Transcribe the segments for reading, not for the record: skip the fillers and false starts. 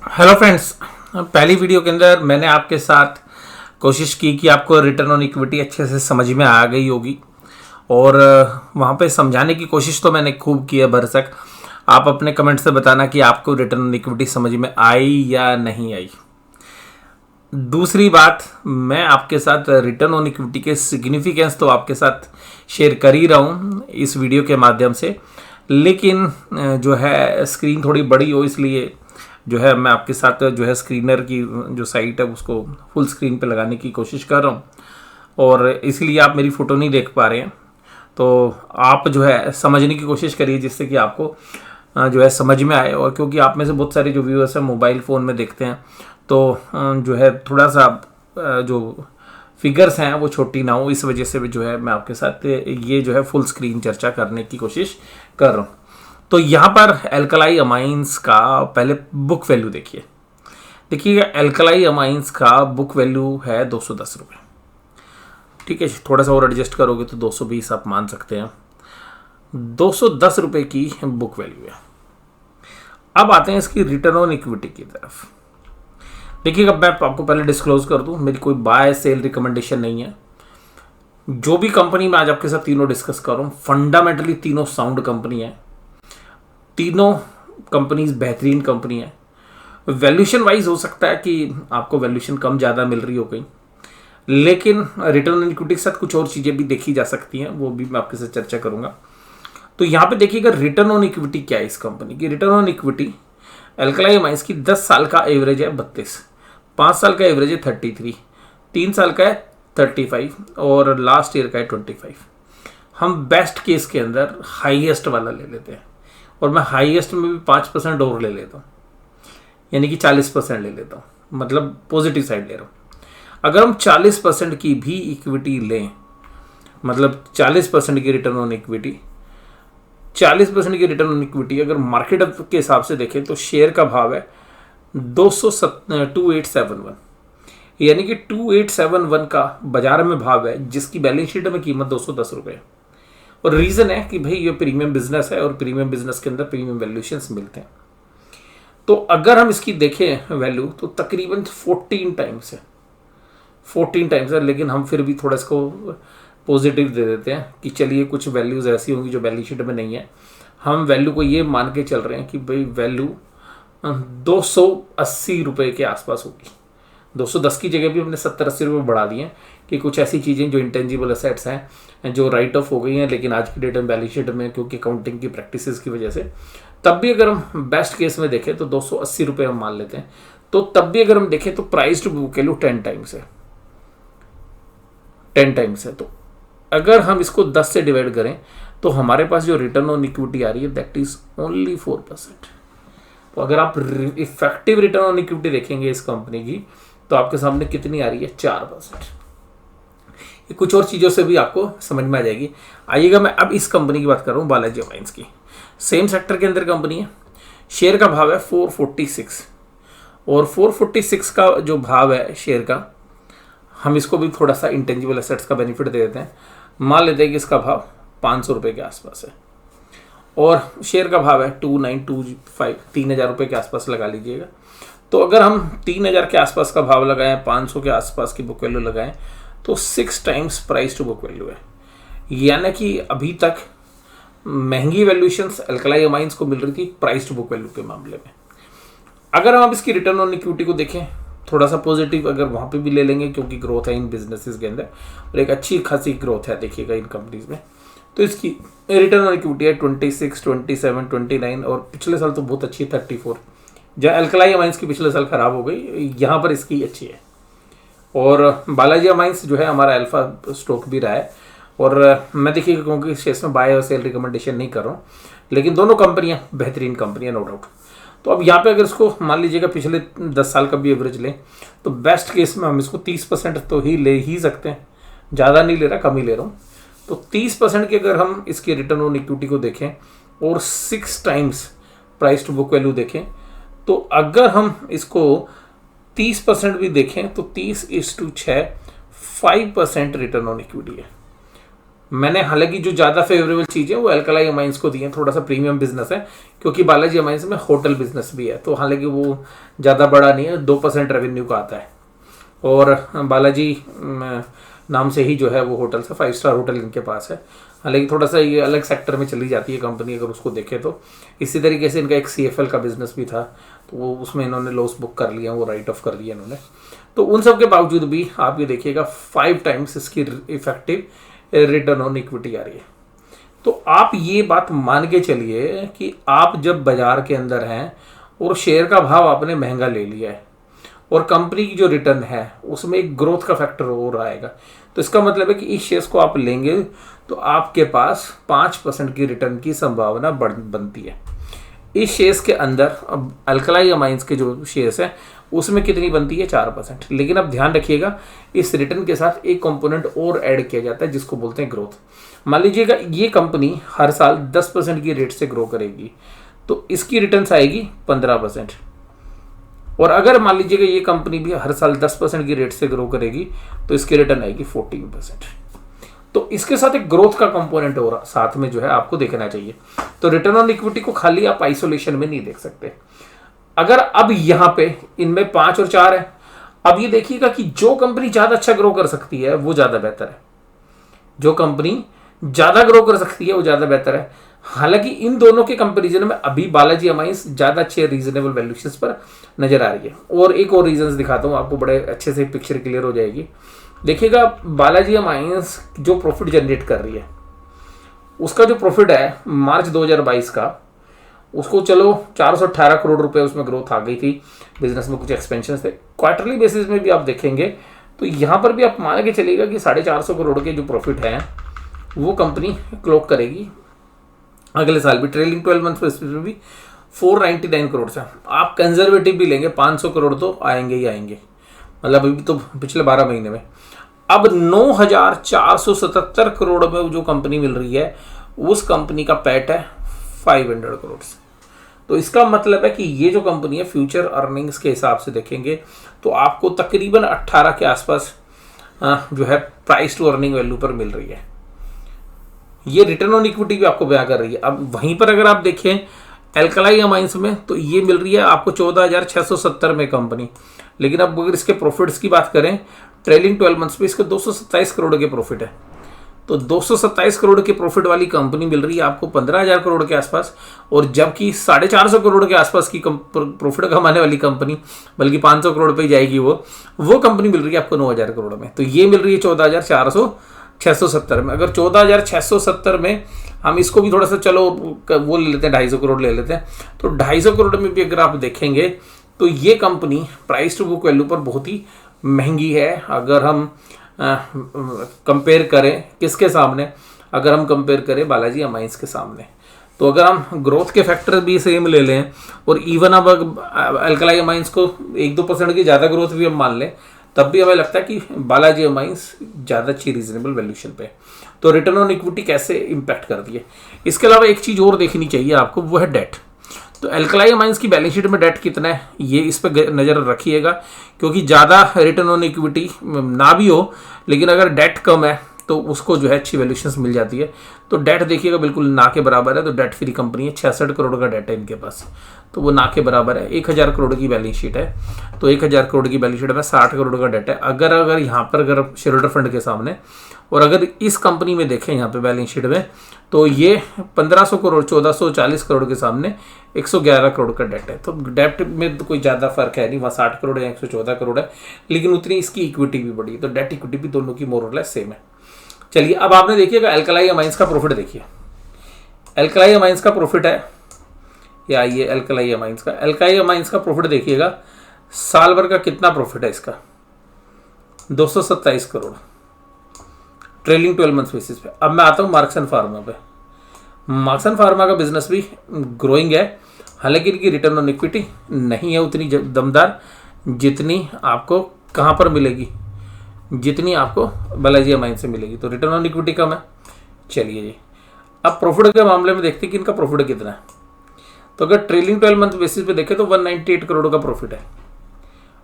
Hello friends. पहली video के अंदर मैंने आपके साथ कोशिश की कि आपको रिटर्न ऑन इक्विटी अच्छे से समझ में आ गई होगी और वहाँ पे समझाने की कोशिश तो मैंने खूब की है भरसक। आप अपने कमेंट से बताना कि आपको रिटर्न ऑन इक्विटी समझ में आई या नहीं आई। दूसरी बात, मैं आपके साथ रिटर्न ऑन इक्विटी के सिग्निफिकेंस तो आपके साथ शेयर कर ही रहा हूँ इस वीडियो के माध्यम से, लेकिन जो है स्क्रीन थोड़ी बड़ी हो इसलिए जो है मैं आपके साथ जो है स्क्रीनर की जो साइट है उसको फुल स्क्रीन पे लगाने की कोशिश कर रहा हूँ और इसलिए आप मेरी फ़ोटो नहीं देख पा रहे हैं। तो आप जो है समझने की कोशिश करिए जिससे कि आपको जो है समझ में आए। और क्योंकि आप में से बहुत सारे जो व्यूअर्स हैं मोबाइल फ़ोन में देखते हैं तो जो है थोड़ा सा जो फिगर्स हैं वो छोटी ना हो, इस वजह से भी जो है मैं आपके साथ ये जो है फुल स्क्रीन चर्चा करने की कोशिश कर रहा हूँ। तो यहाँ पर एल्कलाई अमाइंस का पहले बुक वैल्यू देखिएगा। एल्कलाई अमाइंस का बुक वैल्यू है 210 रुपये। ठीक है, थोड़ा सा और एडजस्ट करोगे तो 220 आप मान सकते हैं। 210 रुपये की बुक वैल्यू है। अब आते हैं इसकी रिटर्न ऑन इक्विटी की तरफ। देखिएगा, मैं आपको पहले डिस्क्लोज कर दूं, मेरी कोई बाय सेल रिकमेंडेशन नहीं है। जो भी कंपनी मैं आज आपके साथ तीनों डिस्कस कर रहा हूँ, फंडामेंटली तीनों साउंड कंपनी है, तीनों कंपनीज बेहतरीन कंपनी है। वैल्यूशन वाइज हो सकता है कि आपको वैल्यूशन कम ज़्यादा मिल रही हो गई, लेकिन रिटर्न ऑन इक्विटी के साथ कुछ और चीज़ें भी देखी जा सकती हैं, वो भी मैं आपके साथ चर्चा करूंगा। तो यहाँ पे देखिएगा रिटर्न ऑन इक्विटी क्या है इस कंपनी की। Return on equity alkali amines की 10 साल का एवरेज है 32, 5 साल का एवरेज है 33, 3 साल का है 35 और लास्ट ईयर का है 25। हम बेस्ट केस के अंदर हाईएस्ट वाला ले लेते हैं और मैं हाईएस्ट में भी 5% और ले लेता हूँ, यानी कि 40% ले लेता हूँ, मतलब पॉजिटिव साइड ले रहा हूँ। अगर हम 40% की भी इक्विटी लें, मतलब 40% की रिटर्न ऑन इक्विटी, 40% की रिटर्न ऑन इक्विटी अगर मार्केट के हिसाब से देखें तो शेयर का भाव है 2871, यानी कि 2871 का बाजार में भाव है, जिसकी बैलेंस शीट में कीमत 210 रुपये। और रीज़न है कि भाई ये प्रीमियम बिजनेस है और प्रीमियम बिजनेस के अंदर प्रीमियम वैल्यूशंस मिलते हैं। तो अगर हम इसकी देखें वैल्यू तो तकरीबन 14 टाइम्स है, 14 टाइम्स है। लेकिन हम फिर भी थोड़ा इसको पॉजिटिव दे देते हैं कि चलिए कुछ वैल्यूज़ ऐसी होंगी जो बैलेंस शीट में नहीं है। हम वैल्यू को ये मान के चल रहे हैं कि भाई वैल्यू 280 रुपये के आसपास होगी। 210 की जगह भी हमने 70-80 रुपये बढ़ा दिए कि कुछ ऐसी चीज़ें जो इंटेंजिबल असेट्स हैं जो राइट ऑफ हो गई हैं, लेकिन आज की डेट में बैलेंस शीट में क्योंकि अकाउंटिंग की प्रैक्टिसेस की वजह से, तब भी अगर हम बेस्ट केस में देखें तो 280 रुपये हम मान लेते हैं। तो तब भी अगर हम देखें तो price to book value 10 times है, 10 टाइम्स है। तो अगर हम इसको 10 से डिवाइड करें तो हमारे पास जो रिटर्न ऑन इक्विटी आ रही है दैट इज ओनली 4%। तो अगर आप इफेक्टिव रिटर्न ऑन इक्विटी देखेंगे इस कंपनी की तो आपके सामने कितनी आ रही है, 4%। ये कुछ और चीज़ों से भी आपको समझ में आ जाएगी। आइएगा, मैं अब इस कंपनी की बात कर रहा हूँ, बालाजी अमाइंस की। सेम सेक्टर के अंदर कंपनी है। शेयर का भाव है 446 और 446 का जो भाव है शेयर का, हम इसको भी थोड़ा सा इंटेंजिबल एसेट्स का बेनिफिट दे देते हैं। मान लेते हैं कि इसका भाव 500 रुपये के आसपास है और शेयर का भाव है 2925, 3000 रुपये के आसपास लगा लीजिएगा। तो अगर हम 3000 के आसपास का भाव लगाएं, 500 के आसपास की बुक वैल्यू लगाएं तो 6 times price to book value है। यानी कि अभी तक महंगी वैल्यूशंस एल्कलाई अमाइंस को मिल रही थी प्राइस टू बुक वैल्यू के मामले में। अगर हम इसकी रिटर्न ऑन इक्विटी को देखें थोड़ा सा पॉजिटिव अगर वहाँ पे भी ले लेंगे, क्योंकि ग्रोथ है इन बिजनेसेस के अंदर और एक अच्छी खासी ग्रोथ है देखिएगा इन कंपनीज में, तो इसकी रिटर्न ऑन इक्विटी है 26, 27, 29 और पिछले साल तो बहुत अच्छी है 34। जहाँ एल्कलाई अमाइंस की पिछले साल खराब हो गई, यहाँ पर इसकी अच्छी है। और बालाजी अमाइंस जो है हमारा अल्फा स्टॉक भी रहा है और मैं देखिएगा क्योंकि शेयर्स में बाय और सेल रिकमेंडेशन नहीं कर रहा हूँ, लेकिन दोनों कंपनियाँ बेहतरीन कंपनियाँ नो डाउट। तो अब यहाँ पे अगर इसको मान लीजिएगा पिछले 10 साल का भी एवरेज लें तो बेस्ट केस में हम इसको 30% तो ही ले ही सकते हैं, ज़्यादा नहीं ले रहा, कम ही ले रहा हूँ। तो 30% की अगर हम इसकी रिटर्न ऑन इक्विटी को देखें और 6 times price to book value देखें, तो अगर हम इसको 30% भी देखें तो 30:6 5% रिटर्न ऑन इक्विटी है। मैंने हालांकि जो ज़्यादा फेवरेबल चीज़ें वो अल्कलाई अमाइंस को दी हैं, थोड़ा सा प्रीमियम बिजनेस है, क्योंकि बालाजी अमाइंस में होटल बिजनेस भी है, तो हालांकि वो ज़्यादा बड़ा नहीं है, 2% रेवेन्यू का आता है। और बालाजी नाम से ही जो है वो होटल से 5 स्टार होटल इनके पास है। हालांकि थोड़ा सा ये अलग सेक्टर में चली जाती है कंपनी अगर उसको देखें तो। इसी तरीके से इनका एक CFL का बिजनेस भी था, तो वो उसमें इन्होंने लॉस बुक कर लिया, वो राइट ऑफ कर दिया इन्होंने। तो उन सब के बावजूद भी आप ये देखिएगा 5 टाइम्स इसकी इफेक्टिव रिटर्न ऑन इक्विटी आ रही है। तो आप ये बात मान के चलिए कि आप जब बाजार के अंदर हैं और शेयर का भाव आपने महंगा ले लिया है और कंपनी की जो रिटर्न है उसमें एक ग्रोथ का फैक्टर और आएगा, तो इसका मतलब है कि इस शेयर्स को आप लेंगे तो आपके पास 5% की रिटर्न की संभावना बनती है। इस शेयर्स के अंदर अब अल्कलाई अमाइंस के जो शेयर्स हैं उसमें कितनी बनती है, 4%। लेकिन अब ध्यान रखिएगा इस रिटर्न के साथ एक कंपोनेंट और ऐड किया जाता है जिसको बोलते हैं ग्रोथ। मान लीजिएगा ये कंपनी हर साल 10% की रेट से ग्रो करेगी तो इसकी रिटर्न आएगी 15%। और अगर मान लीजिएगा ये कंपनी भी हर साल 10% की रेट से ग्रो करेगी तो इसकी रिटर्न आएगी 14%। तो इसके साथ एक ग्रोथ का कंपोनेंट और साथ में जो है आपको देखना चाहिए। तो रिटर्न ऑन इक्विटी को खाली आप आइसोलेशन में नहीं देख सकते। अगर अब यहां पे इनमें 5 और 4 है, अब ये देखिएगा कि जो कंपनी ज्यादा अच्छा ग्रो कर सकती है वो ज्यादा बेहतर है, जो कंपनी ज्यादा ग्रो कर सकती है वो ज्यादा बेहतर है। हालांकि इन दोनों के कंपैरिजन में अभी बालाजी अमाइंस ज्यादा अच्छे रीजनेबल वैल्यूएशंस पर नजर आ रही है। और एक और रीजंस दिखाता हूं आपको, बड़े अच्छे से पिक्चर क्लियर हो जाएगी। देखिएगा बालाजी अमाइंस जो प्रॉफिट जनरेट कर रही है उसका जो प्रॉफिट है मार्च 2022 का, उसको चलो 418 करोड़ रुपए उसमें ग्रोथ आ गई थी, बिजनेस में कुछ एक्सपेंशन थे। क्वार्टरली बेसिस में भी आप देखेंगे तो यहां पर भी आप मान के चलिएगा कि 450 करोड़ के जो प्रॉफिट है वो कंपनी क्लॉक करेगी अगले साल भी। ट्रेलिंग 12 मंथ बेसिस में भी 499 करोड़ से आप कंजर्वेटिव भी लेंगे 500 करोड़ तो आएंगे ही आएंगे, मतलब अभी तो पिछले 12 महीने में। अब 9,477 करोड़ में जो कंपनी मिल रही है उस कंपनी का पैट है 500 करोड़ से। तो इसका मतलब है कि ये जो कंपनी है फ्यूचर अर्निंग्स के हिसाब से देखेंगे तो आपको तकरीबन 18 के आसपास जो है प्राइस टू अर्निंग वैल्यू पर मिल रही है। ये रिटर्न ऑन इक्विटी भी आपको बयां कर रही है। अब वहीं पर अगर आप देखें अल्कलाई अमाइंस में तो ये मिल रही है आपको 14,670 में कंपनी, लेकिन अब अगर इसके प्रॉफिट्स की बात करें ट्रेलिंग 12 मंथ्स पे इसके 227 करोड़ के प्रॉफिट है। तो 227 करोड़ के प्रॉफिट वाली कंपनी मिल रही है आपको 15,000 करोड़ के आसपास, और जबकि 450 करोड़ के आसपास की प्रॉफिट कमाने वाली कंपनी, बल्कि 500 करोड़ पे जाएगी वो कंपनी मिल रही है आपको 9,000 करोड़ में। तो ये मिल रही है 14,670 में। अगर 14,670 में हम इसको भी थोड़ा सा चलो वो ले लेते हैं 250 करोड़ ले लेते हैं, तो 250 करोड़ में भी अगर आप देखेंगे तो ये company price to book value पर बहुत ही महंगी है। अगर हम कंपेयर करें किसके सामने, अगर हम कंपेयर करें बालाजी अमाइंस के सामने, तो अगर हम ग्रोथ के फैक्टर भी सेम ले लें और इवन अब अल्कलाई अमाइंस को 1-2% की ज़्यादा ग्रोथ भी हम मान लें तब भी हमें लगता है कि बालाजी अमाइंस ज़्यादा अच्छी रीजनेबल वैल्यूएशन पे। तो रिटर्न ऑन इक्विटी कैसे इम्पैक्ट करती है। इसके अलावा एक चीज़ और देखनी चाहिए आपको, वो है डेट। तो अल्कलाई अमाइंस की बैलेंस शीट में डेट कितना है ये इस पर नज़र रखिएगा, क्योंकि ज़्यादा रिटर्न ऑन इक्विटी ना भी हो लेकिन अगर डेट कम है तो उसको जो है अच्छी वैल्यूएशंस मिल जाती है। तो डेट देखिएगा बिल्कुल ना के बराबर है, तो डेट फ्री कंपनी है, 66 करोड़ का डेट है इनके पास, तो वो ना के बराबर है। 1,000 करोड़ की बैलेंस शीट है, तो 1,000 करोड़ की बैलेंस शीट में 60 करोड़ का डेट है। अगर यहाँ पर अगर शेयर होल्डर फंड के सामने, और अगर इस कंपनी में देखें यहाँ पे बैलेंस शीट में, तो ये 1,500 करोड़ 1,440 करोड़ के सामने 111 करोड़ का डेट है। तो डेट में तो कोई ज़्यादा फर्क है नहीं, वहाँ 60 करोड़ या 114 करोड़ है, लेकिन उतनी इसकी इक्विटी भी बढ़ी है। तो डेट इक्विटी भी दोनों की मोर और लेस सेम है। चलिए अब आपने देखिएगा अल्कलाई अमाइंस का प्रॉफिट देखिए। अल्कलाई अमाइंस का प्रॉफिट है, या ये अल्कलाई अमाइंस का प्रॉफिट देखिएगा, साल भर का कितना प्रॉफिट है इसका, 227 करोड़ ट्रेलिंग 12 मंथ्स बेसिस पे। अब मैं आता हूँ मार्क्स एंड फार्मा पे। मार्क्स एंड फार्मा का बिजनेस भी ग्रोइंग है, हालांकि इनकी रिटर्न ऑन इक्विटी नहीं है उतनी दमदार जितनी आपको कहाँ पर मिलेगी, जितनी आपको बालाजी अमाइंस से मिलेगी। तो रिटर्न ऑन इक्विटी कम है। चलिए जी अब प्रॉफिट के मामले में देखते हैं कि इनका प्रॉफिट कितना है। तो अगर ट्रेलिंग 12 मंथ बेसिस पे देखें तो 198 करोड़ का प्रॉफिट है।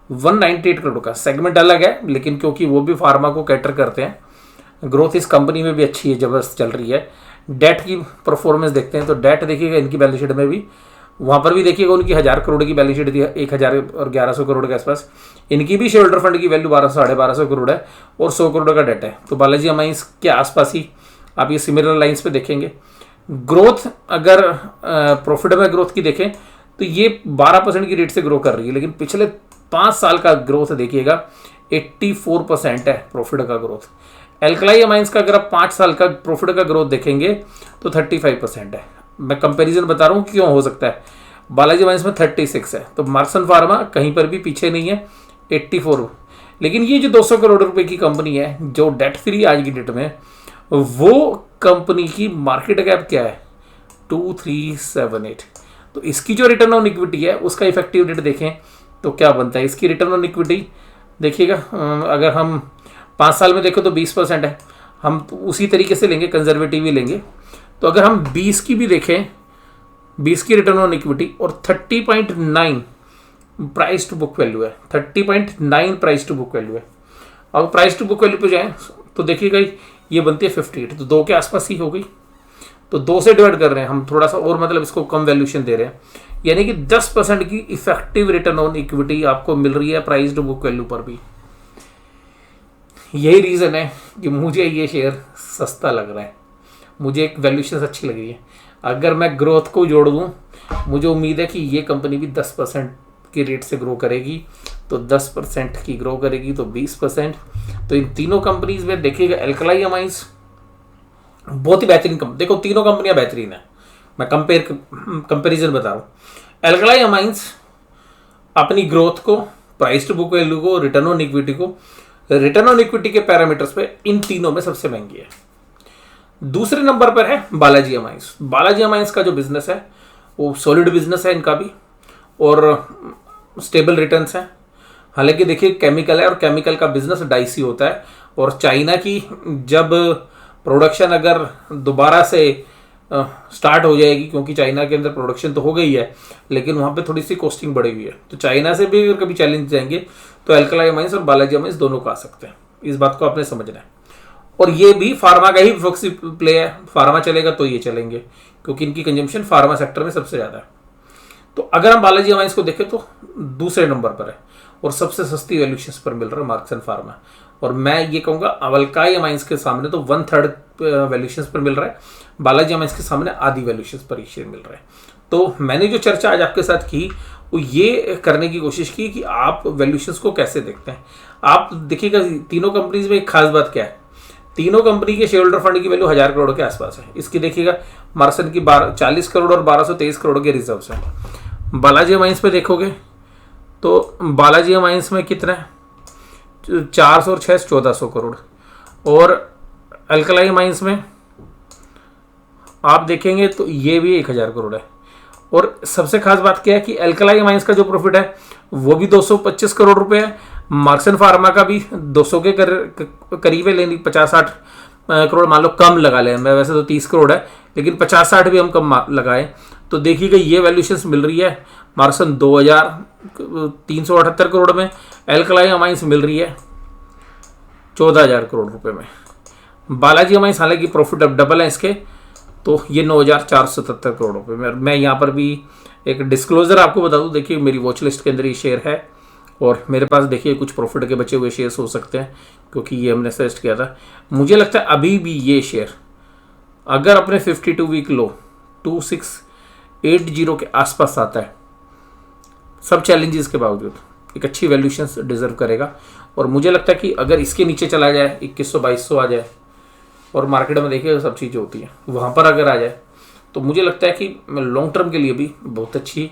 198 करोड़ का सेगमेंट अलग है, लेकिन क्योंकि वो भी फार्मा को कैटर करते हैं ग्रोथ इस कंपनी में भी अच्छी है, जबरदस्त चल रही है। डेट की परफॉर्मेंस देखते हैं तो डेट देखिएगा इनकी बैलेंस शीट में भी, वहाँ पर भी देखिएगा उनकी 1000 करोड़ की बैलेंस शीट थी, 1011 करोड़ के आसपास। इनकी भी शेयर होल्डर फंड की वैल्यू 1200-1250 करोड़ है और 100 करोड़ का डेट है। तो बालाजी अमाइंस के आसपास ही आप ये सिमिलर लाइंस पे देखेंगे। ग्रोथ अगर प्रॉफिट में ग्रोथ की देखें तो ये 12% की रेट से ग्रो कर रही है, लेकिन पिछले 5 साल का ग्रोथ देखिएगा 84% है प्रॉफिट का ग्रोथ। एल्कलाई अमाइंस का अगर आप 5 साल का प्रॉफिट का ग्रोथ देखेंगे तो 35% है। मैं कंपैरिजन बता रहा हूँ क्यों हो सकता है। बालाजी अमाइंस में 36 है, तो मार्क्सन फार्मा कहीं पर भी पीछे नहीं है, 84। लेकिन ये जो 200 करोड़ रुपए की कंपनी है जो डेट फ्री आज की डेट में, वो कंपनी की मार्केट कैप क्या है 2378। तो इसकी जो रिटर्न ऑन इक्विटी है उसका इफेक्टिव रेट देखें तो क्या बनता है। इसकी रिटर्न ऑन इक्विटी देखिएगा, अगर हम 5 साल में देखें तो 20% है। हम तो उसी तरीके से लेंगे, कंजर्वेटिव ही लेंगे। तो अगर हम 20 की भी देखें, 20 की रिटर्न ऑन इक्विटी और 30.9 प्राइस टू बुक वैल्यू है, 30.9 प्राइस टू बुक वैल्यू है। अब प्राइस टू बुक वैल्यू पे जाएं तो देखिएगा ये बनती है 58, तो 2 के आसपास ही हो गई। तो 2 से डिवाइड कर रहे हैं हम थोड़ा सा और, मतलब इसको कम वैल्यूशन दे रहे हैं, यानी कि 10% की इफेक्टिव रिटर्न ऑन इक्विटी आपको मिल रही है प्राइस टू बुक वैल्यू पर भी। यही रीज़न है कि मुझे ये शेयर सस्ता लग रहा है, मुझे एक वैल्यूशन अच्छी लग रही है। अगर मैं ग्रोथ को जोड़ दूँ, मुझे उम्मीद है कि ये कंपनी भी 10% की रेट से ग्रो करेगी, तो 10% की ग्रो करेगी तो 20%। तो इन तीनों कंपनीज में देखिएगा, एल्कलाई अमाइंस बहुत ही बेहतरीन कंपनी, देखो तीनों कंपनियां बेहतरीन है, मैं कंपेरिजन बता रहा हूँ। एल्कलाई अमाइंस अपनी ग्रोथ को, प्राइस टू बुक वैल्यू को, रिटर्न ऑन इक्विटी को, रिटर्न ऑन इक्विटी के पैरामीटर्स पे इन तीनों में सबसे महंगी है। दूसरे नंबर पर है बालाजी अमाइंस। बालाजी अमाइंस का जो बिजनेस है वो सॉलिड बिजनेस है इनका भी, और स्टेबल रिटर्न्स हैं। हालांकि देखिए केमिकल है और केमिकल का बिजनेस डाइसी होता है, और चाइना की जब प्रोडक्शन अगर दोबारा से स्टार्ट हो जाएगी, क्योंकि चाइना के अंदर प्रोडक्शन तो हो गई है लेकिन वहाँ पे थोड़ी सी कॉस्टिंग बढ़ी हुई है, तो चाइना से भी अगर कभी चैलेंज जाएंगे तो एल्कलाई अमाइंस और बालाजी अमाइंस दोनों को आ सकते हैं। इस बात को आपने समझना है। और ये भी फार्मा का ही फोकस प्ले है, फार्मा चलेगा तो ये चलेंगे, क्योंकि इनकी कंजम्पशन फार्मा सेक्टर में सबसे ज़्यादा है। तो अगर हम बालाजी अमाइंस को देखें तो दूसरे नंबर पर है और सबसे सस्ती वैल्यूशंस पर मिल रहा है मार्क्सन फार्मा। और मैं ये कहूँगा अल्काई अमाइंस के सामने तो 1/3 वैल्यूशंस पर मिल रहा है, बालाजी अमाइंस के सामने आधी वैल्यूशंस पर शेयर मिल रहा है। तो मैंने जो चर्चा आज आपके साथ की वो ये करने की कोशिश की कि आप वैल्यूशंस को कैसे देखते हैं। आप देखिएगा तीनों कंपनीज में एक खास बात क्या है, तीनों कंपनी के शेयर होल्डर फंड की वैल्यू 1000 करोड़ के आसपास है। इसकी देखिएगा मार्क्सन की 40 करोड़ और 1223 करोड़ के रिजर्व्स हैं। बालाजी अमाइंस पे देखोगे तो बालाजी अमाइंस में कितना है, 400 और 6 1400 करोड़, और अल्कलाई अमाइंस में आप देखेंगे तो ये भी 1000 करोड़ है। और सबसे खास बात क्या है कि अल्कलाई अमाइंस का जो प्रॉफिट है वो भी 225 करोड़ रुपए है, मार्क्सन फार्मा का भी 200 के करीब है, लेकिन 50-60 करोड़ मान लो कम लगा लें, मैं वैसे तो 30 करोड़ है लेकिन 50-60 भी हम कम लगाएं तो देखिएगा ये वैल्यूशंस मिल रही है। मार्क्सन 2378 करोड़ में, एल्कलाई अमाइंस मिल रही है 14000 करोड़ रुपए में। बालाजी अमाइंस हालांकि प्रॉफिट अब डबल है इसके, तो ये 9477 करोड़ रुपए में। मैं यहाँ पर भी एक डिस्क्लोजर आपको बता दूँ, देखिए मेरी वॉच लिस्ट के अंदर ये शेयर है और मेरे पास देखिए कुछ प्रॉफिट के बचे हुए शेयर्स हो सकते हैं, क्योंकि ये हमने सजेस्ट किया था। मुझे लगता है अभी भी ये शेयर अगर अपने 52 वीक लो 2680 के आसपास आता है, सब चैलेंजेस के बावजूद एक अच्छी वैल्यूशन डिजर्व करेगा। और मुझे लगता है कि अगर इसके नीचे चला जाए 2100-2200 आ जाए, और मार्केट में देखिए सब चीज़ें होती हैं, वहाँ पर अगर आ जाए तो मुझे लगता है कि लॉन्ग टर्म के लिए भी बहुत अच्छी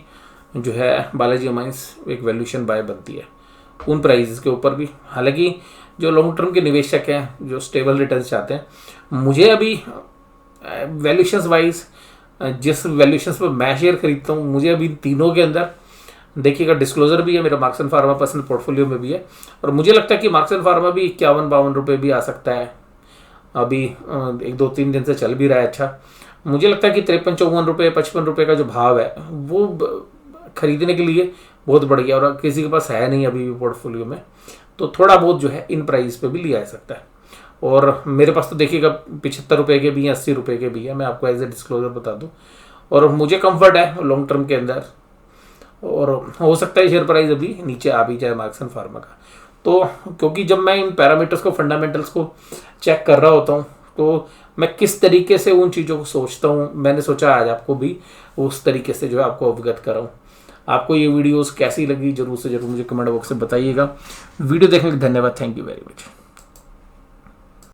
जो है बालाजी अमाइंस एक वैल्यूशन बाय बनती है उन प्राइसेस के ऊपर भी। हालांकि जो लॉन्ग टर्म के निवेशक हैं जो स्टेबल रिटर्न चाहते हैं, मुझे अभी वैल्यूशंस वाइज जिस वैल्यूशंस पर मैं शेयर खरीदता हूँ, मुझे अभी तीनों के अंदर देखिएगा डिस्क्लोजर भी है, मेरा मार्क्सन फार्मा पर्सनल पोर्टफोलियो में भी है, और मुझे लगता है कि मार्क्सन फार्मा भी 51-52 रुपये भी आ सकता है। अभी 1-2-3 दिन से चल भी रहा है अच्छा। मुझे लगता है कि 53-54 रुपये 55 रुपये का जो भाव है वो खरीदने के लिए बहुत बढ़िया, और किसी के पास है नहीं अभी भी पोर्टफोलियो में, तो थोड़ा बहुत जो है इन प्राइस पे भी लिया जा सकता है। और मेरे पास तो देखिएगा 75 रुपये के भी हैं, 80 रुपये के भी है, मैं आपको एज ए डिस्क्लोजर बता दूँ। और मुझे कंफर्ट है लॉन्ग टर्म के अंदर, और हो सकता है शेयर प्राइस अभी नीचे आ भी जाए मार्क्सन फार्मा का। तो क्योंकि जब मैं इन पैरामीटर्स को, फंडामेंटल्स को चेक कर रहा होता हूँ, तो मैं किस तरीके से उन चीज़ों को सोचता हूँ, मैंने सोचा आज आपको भी उस तरीके से जो है आपको अवगत कराऊँ। आपको ये वीडियोस कैसी लगी जरूर से जरूर मुझे कमेंट बॉक्स में बताइएगा। वीडियो देखने के लिए धन्यवाद। Thank you very much.